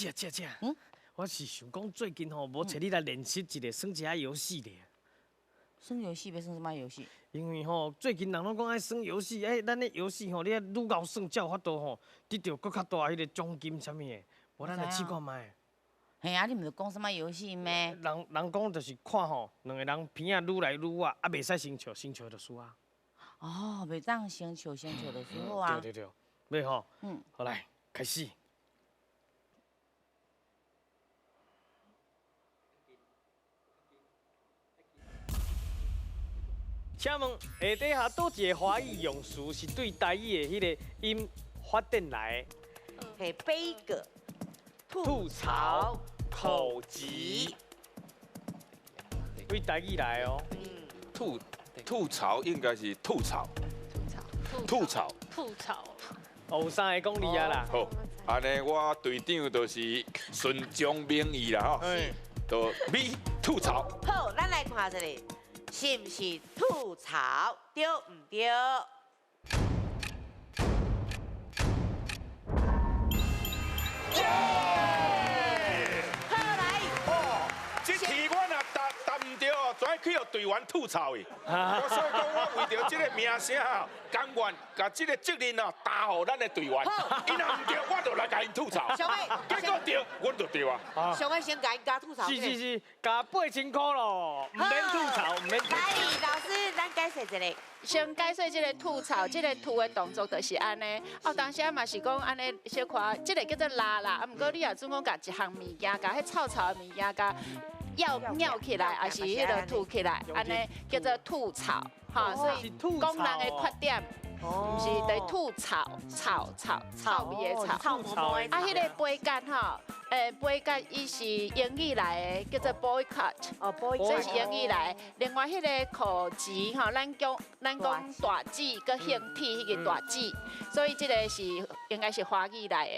姐，我是想讲最近吼，无找你来练习一个耍一下游戏咧。耍游戏要耍什么游戏？因为吼，最近人拢讲爱耍游戏，咱的游戏吼，你愈贤耍，才有法度吼，得到搁较大迄个奖金啥物的。无咱来试看卖。嘿啊，你毋是讲什么游戏咩？人讲就是看吼，两个人片仔愈来愈活，啊，袂使先笑就输啊。哦，袂当先笑就输好啊。对，要吼。好来，开始。请问下底下倒一个华语用词是对台语的迄个音发展来的？嘿，悲歌、吐槽、口疾，对台语来哦。吐槽应该是吐槽。后生的讲你啊啦。好，安尼我队长就是顺江明义啦吼，就咪吐槽。好，咱来看这里，是不是吐槽对唔对？好来，这题我若答唔对哦，全去互队员吐槽伊。所以讲我为着这个名声哦，甘愿甲这个责任哦担互咱的队员。伊若唔对，我就来甲因吐槽。小伟，结果对，阮就对啊。小伟先加吐槽。是，加8000块咯，唔免吐槽，唔免。来，老师，咱解释一下。先解释这个吐槽，这个吐的动作就是安尼。哦，当时嘛是讲安尼小看，这个叫做拉啦。啊，不过你也总讲甲一项物件，甲迄臭的物件，甲尿起来，还是迄个吐起来，安尼叫做吐槽。哈，所以讲人的缺点。毋是在吐槽味的臭毛毛的。啊，迄个杯葛吼，杯葛伊是英语来的，叫做 boycott。哦，boycott。这是英语来的。另外，迄个口疾吼，咱讲大字，佮形体迄个大字，所以这个是应该是华语来的。